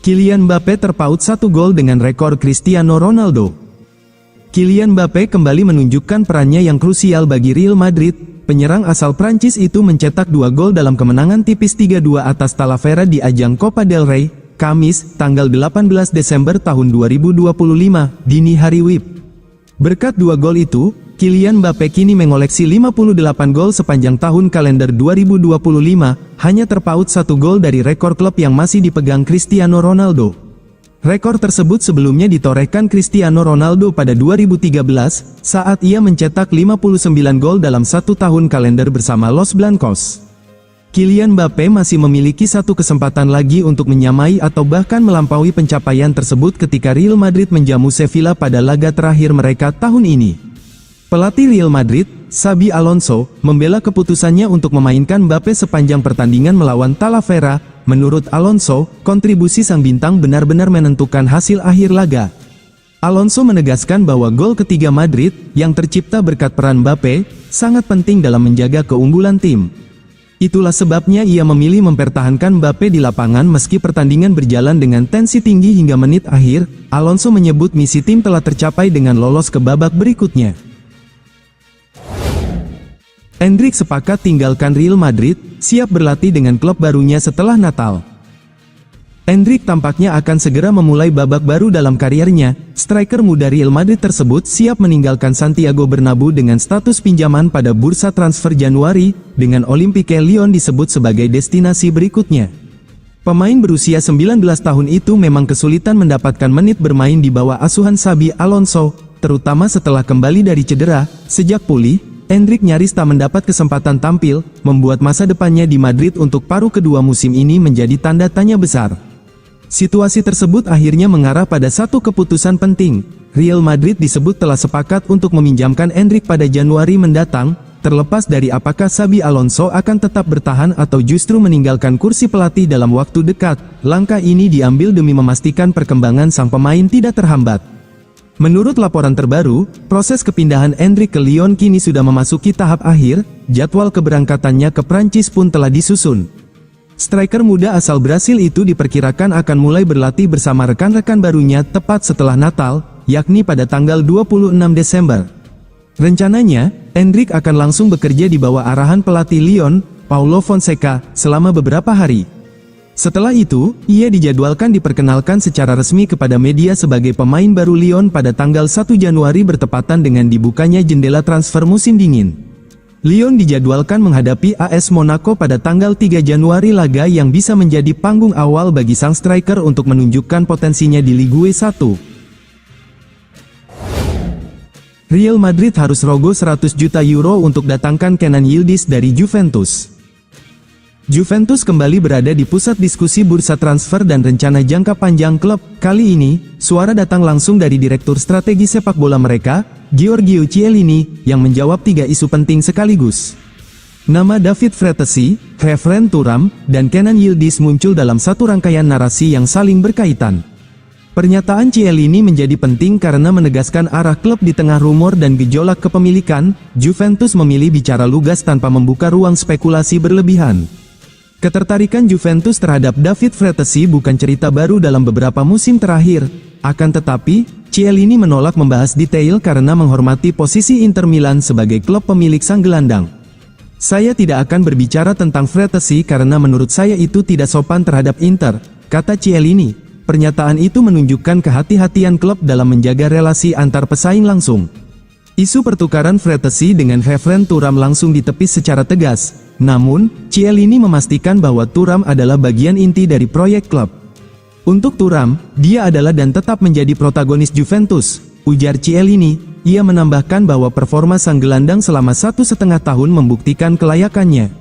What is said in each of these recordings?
Kylian Mbappé terpaut 1 gol dengan rekor Cristiano Ronaldo. Kylian Mbappé kembali menunjukkan perannya yang krusial bagi Real Madrid. Penyerang asal Prancis itu mencetak 2 gol dalam kemenangan tipis 3-2 atas Talavera di ajang Copa del Rey, Kamis, tanggal 18 Desember tahun 2025, dini hari WIB. Berkat 2 gol itu, Kylian Mbappé kini mengoleksi 58 gol sepanjang tahun kalender 2025, hanya terpaut 1 gol dari rekor klub yang masih dipegang Cristiano Ronaldo. Rekor tersebut sebelumnya ditorehkan Cristiano Ronaldo pada 2013, saat ia mencetak 59 gol dalam 1 tahun kalender bersama Los Blancos. Kylian Mbappé masih memiliki 1 kesempatan lagi untuk menyamai atau bahkan melampaui pencapaian tersebut ketika Real Madrid menjamu Sevilla pada laga terakhir mereka tahun ini. Pelatih Real Madrid, Xabi Alonso, membela keputusannya untuk memainkan Mbappé sepanjang pertandingan melawan Talavera. Menurut Alonso, kontribusi sang bintang benar-benar menentukan hasil akhir laga. Alonso menegaskan bahwa gol ketiga Madrid, yang tercipta berkat peran Mbappé, sangat penting dalam menjaga keunggulan tim. Itulah sebabnya ia memilih mempertahankan Mbappé di lapangan meski pertandingan berjalan dengan tensi tinggi hingga menit akhir. Alonso menyebut misi tim telah tercapai dengan lolos ke babak berikutnya. Endrick sepakat tinggalkan Real Madrid, siap berlatih dengan klub barunya setelah Natal. Endrick tampaknya akan segera memulai babak baru dalam kariernya. Striker muda Real Madrid tersebut siap meninggalkan Santiago Bernabeu dengan status pinjaman pada bursa transfer Januari, dengan Olympique Lyon disebut sebagai destinasi berikutnya. Pemain berusia 19 tahun itu memang kesulitan mendapatkan menit bermain di bawah asuhan Xabi Alonso, terutama setelah kembali dari cedera. Sejak pulih, Endrick nyaris tak mendapat kesempatan tampil, membuat masa depannya di Madrid untuk paruh kedua musim ini menjadi tanda tanya besar. Situasi tersebut akhirnya mengarah pada satu keputusan penting. Real Madrid disebut telah sepakat untuk meminjamkan Endrick pada Januari mendatang, terlepas dari apakah Xabi Alonso akan tetap bertahan atau justru meninggalkan kursi pelatih dalam waktu dekat. Langkah ini diambil demi memastikan perkembangan sang pemain tidak terhambat. Menurut laporan terbaru, proses kepindahan Endrick ke Lyon kini sudah memasuki tahap akhir. Jadwal keberangkatannya ke Prancis pun telah disusun. Striker muda asal Brasil itu diperkirakan akan mulai berlatih bersama rekan-rekan barunya tepat setelah Natal, yakni pada tanggal 26 Desember. Rencananya, Endrick akan langsung bekerja di bawah arahan pelatih Lyon, Paulo Fonseca, selama beberapa hari. Setelah itu, ia dijadwalkan diperkenalkan secara resmi kepada media sebagai pemain baru Lyon pada tanggal 1 Januari bertepatan dengan dibukanya jendela transfer musim dingin. Lyon dijadwalkan menghadapi AS Monaco pada tanggal 3 Januari, laga yang bisa menjadi panggung awal bagi sang striker untuk menunjukkan potensinya di Ligue 1. Real Madrid harus rogoh 100 juta euro untuk datangkan Kenan Yildiz dari Juventus. Juventus kembali berada di pusat diskusi bursa transfer dan rencana jangka panjang klub. Kali ini, suara datang langsung dari direktur strategi sepak bola mereka, Giorgio Chiellini, yang menjawab 3 isu penting sekaligus. Nama David Frettesi, Khéphren Thuram, dan Kenan Yildiz muncul dalam satu rangkaian narasi yang saling berkaitan. Pernyataan Chiellini menjadi penting karena menegaskan arah klub di tengah rumor dan gejolak kepemilikan. Juventus memilih bicara lugas tanpa membuka ruang spekulasi berlebihan. Ketertarikan Juventus terhadap David Frettesi bukan cerita baru dalam beberapa musim terakhir. Akan tetapi, Chiellini menolak membahas detail karena menghormati posisi Inter Milan sebagai klub pemilik sang gelandang. "Saya tidak akan berbicara tentang Frettesi karena menurut saya itu tidak sopan terhadap Inter," kata Chiellini. Pernyataan itu menunjukkan kehati-hatian klub dalam menjaga relasi antar pesaing langsung. Isu pertukaran Frettesi dengan Khéphren Thuram langsung ditepis secara tegas. Namun, Chiellini memastikan bahwa Thuram adalah bagian inti dari proyek klub. Untuk Thuram, dia adalah dan tetap menjadi protagonis Juventus, ujar Chiellini. Ia menambahkan bahwa performa sang gelandang selama 1,5 tahun membuktikan kelayakannya.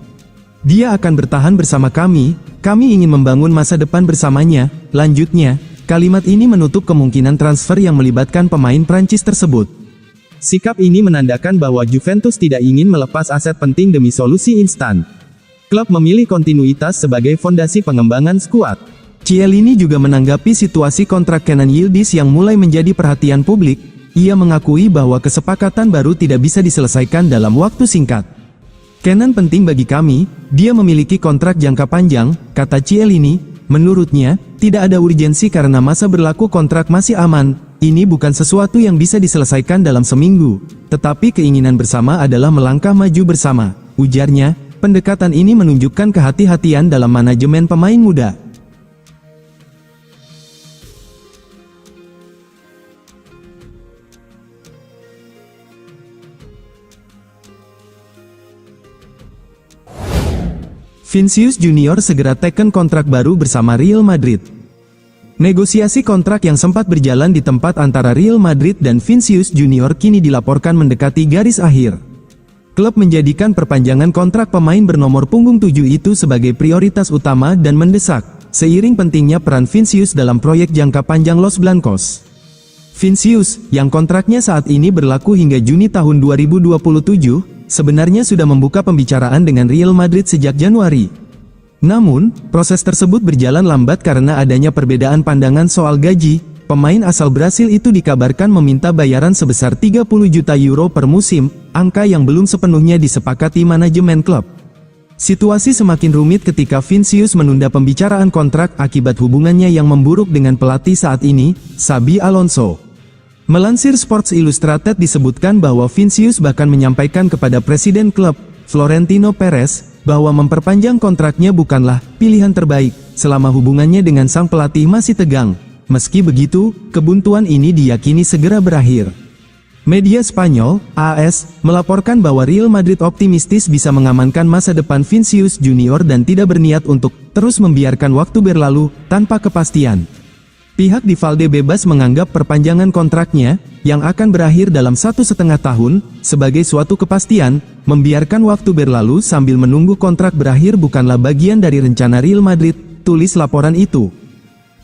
"Dia akan bertahan bersama kami ingin membangun masa depan bersamanya," lanjutnya. Kalimat ini menutup kemungkinan transfer yang melibatkan pemain Prancis tersebut. Sikap ini menandakan bahwa Juventus tidak ingin melepas aset penting demi solusi instan. Klub memilih kontinuitas sebagai fondasi pengembangan skuad. Chiellini juga menanggapi situasi kontrak Kenan Yildiz yang mulai menjadi perhatian publik. Ia mengakui bahwa kesepakatan baru tidak bisa diselesaikan dalam waktu singkat. "Kenan penting bagi kami, dia memiliki kontrak jangka panjang," kata Chiellini. Menurutnya, tidak ada urgensi karena masa berlaku kontrak masih aman. Ini bukan sesuatu yang bisa diselesaikan dalam seminggu, tetapi keinginan bersama adalah melangkah maju bersama, ujarnya. Pendekatan ini menunjukkan kehati-hatian dalam manajemen pemain muda. Vinicius Junior segera teken kontrak baru bersama Real Madrid. Negosiasi kontrak yang sempat berjalan di tempat antara Real Madrid dan Vinicius Junior kini dilaporkan mendekati garis akhir. Klub menjadikan perpanjangan kontrak pemain bernomor punggung 7 itu sebagai prioritas utama dan mendesak, seiring pentingnya peran Vinicius dalam proyek jangka panjang Los Blancos. Vinicius, yang kontraknya saat ini berlaku hingga Juni tahun 2027, sebenarnya sudah membuka pembicaraan dengan Real Madrid sejak Januari. Namun, proses tersebut berjalan lambat karena adanya perbedaan pandangan soal gaji. Pemain asal Brasil itu dikabarkan meminta bayaran sebesar 30 juta euro per musim, angka yang belum sepenuhnya disepakati manajemen klub. Situasi semakin rumit ketika Vinicius menunda pembicaraan kontrak akibat hubungannya yang memburuk dengan pelatih saat ini, Xabi Alonso. Melansir Sports Illustrated disebutkan bahwa Vinicius bahkan menyampaikan kepada presiden klub, Florentino Perez, bahwa memperpanjang kontraknya bukanlah pilihan terbaik selama hubungannya dengan sang pelatih masih tegang. Meski begitu, kebuntuan ini diyakini segera berakhir. Media Spanyol, AS, melaporkan bahwa Real Madrid optimistis bisa mengamankan masa depan Vinicius Junior dan tidak berniat untuk terus membiarkan waktu berlalu tanpa kepastian. Pihak di Valde bebas menganggap perpanjangan kontraknya, yang akan berakhir dalam 1,5 tahun, sebagai suatu kepastian. Membiarkan waktu berlalu sambil menunggu kontrak berakhir bukanlah bagian dari rencana Real Madrid, tulis laporan itu.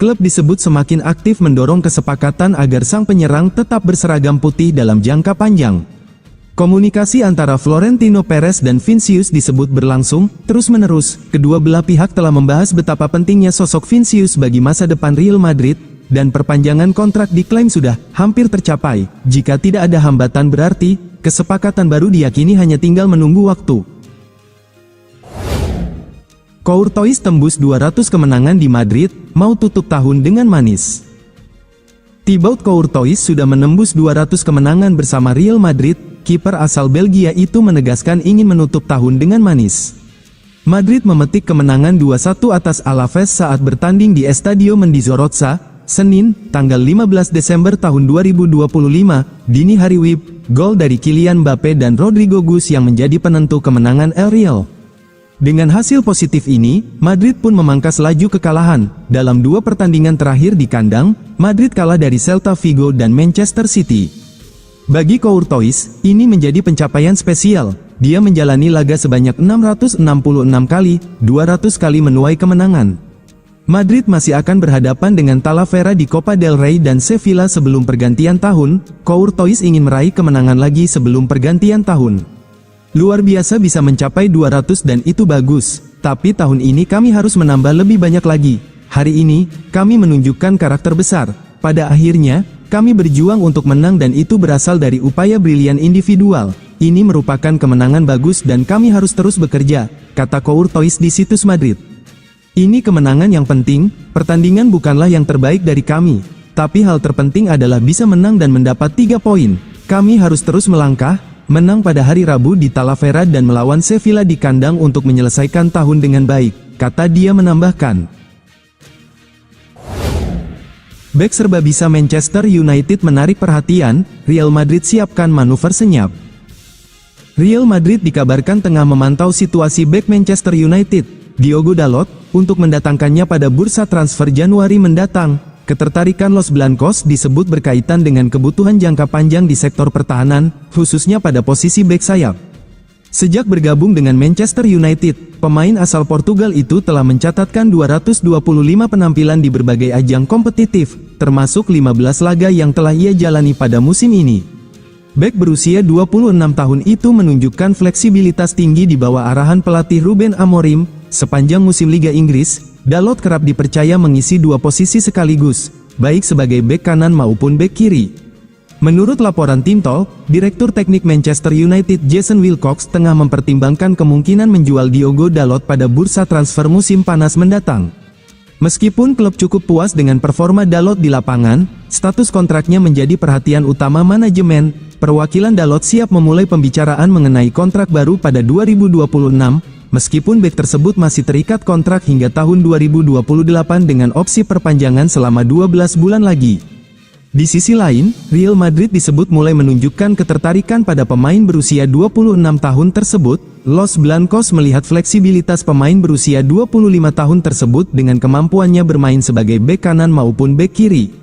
Klub disebut semakin aktif mendorong kesepakatan agar sang penyerang tetap berseragam putih dalam jangka panjang. Komunikasi antara Florentino Perez dan Vinicius disebut berlangsung terus-menerus. Kedua belah pihak telah membahas betapa pentingnya sosok Vinicius bagi masa depan Real Madrid, dan perpanjangan kontrak diklaim sudah hampir tercapai. Jika tidak ada hambatan berarti, kesepakatan baru diyakini hanya tinggal menunggu waktu. Courtois tembus 200 kemenangan di Madrid, mau tutup tahun dengan manis. Thibaut Courtois sudah menembus 200 kemenangan bersama Real Madrid. Kiper asal Belgia itu menegaskan ingin menutup tahun dengan manis. Madrid memetik kemenangan 2-1 atas Alaves saat bertanding di Estadio Mendizorroza, Senin, tanggal 15 Desember tahun 2025, dini hari WIB, gol dari Kylian Mbappe dan Rodrigo Gus yang menjadi penentu kemenangan El Real. Dengan hasil positif ini, Madrid pun memangkas laju kekalahan. Dalam 2 pertandingan terakhir di kandang, Madrid kalah dari Celta Vigo dan Manchester City. Bagi Courtois, ini menjadi pencapaian spesial. Dia menjalani laga sebanyak 666 kali, 200 kali menuai kemenangan. Madrid masih akan berhadapan dengan Talavera di Copa del Rey dan Sevilla sebelum pergantian tahun. Courtois ingin meraih kemenangan lagi sebelum pergantian tahun. Luar biasa bisa mencapai 200 dan itu bagus, tapi tahun ini kami harus menambah lebih banyak lagi. Hari ini, kami menunjukkan karakter besar. Pada akhirnya, kami berjuang untuk menang dan itu berasal dari upaya brilian individual. Ini merupakan kemenangan bagus dan kami harus terus bekerja, kata Courtois di situs Madrid. Ini kemenangan yang penting, pertandingan bukanlah yang terbaik dari kami, tapi hal terpenting adalah bisa menang dan mendapat 3 poin. Kami harus terus melangkah, menang pada hari Rabu di Talavera dan melawan Sevilla di kandang untuk menyelesaikan tahun dengan baik, kata dia menambahkan. Bek serba bisa Manchester United menarik perhatian, Real Madrid siapkan manuver senyap. Real Madrid dikabarkan tengah memantau situasi bek Manchester United, Diogo Dalot, untuk mendatangkannya pada bursa transfer Januari mendatang. Ketertarikan Los Blancos disebut berkaitan dengan kebutuhan jangka panjang di sektor pertahanan, khususnya pada posisi bek sayap. Sejak bergabung dengan Manchester United, pemain asal Portugal itu telah mencatatkan 225 penampilan di berbagai ajang kompetitif, termasuk 15 laga yang telah ia jalani pada musim ini. Bek berusia 26 tahun itu menunjukkan fleksibilitas tinggi di bawah arahan pelatih Ruben Amorim. Sepanjang musim Liga Inggris, Dalot kerap dipercaya mengisi 2 posisi sekaligus, baik sebagai bek kanan maupun bek kiri. Menurut laporan Tim Talk, Direktur Teknik Manchester United Jason Wilcox tengah mempertimbangkan kemungkinan menjual Diogo Dalot pada bursa transfer musim panas mendatang. Meskipun klub cukup puas dengan performa Dalot di lapangan, status kontraknya menjadi perhatian utama manajemen. Perwakilan Dalot siap memulai pembicaraan mengenai kontrak baru pada 2026, meskipun bek tersebut masih terikat kontrak hingga tahun 2028 dengan opsi perpanjangan selama 12 bulan lagi. Di sisi lain, Real Madrid disebut mulai menunjukkan ketertarikan pada pemain berusia 26 tahun tersebut. Los Blancos melihat fleksibilitas pemain berusia 25 tahun tersebut dengan kemampuannya bermain sebagai bek kanan maupun bek kiri.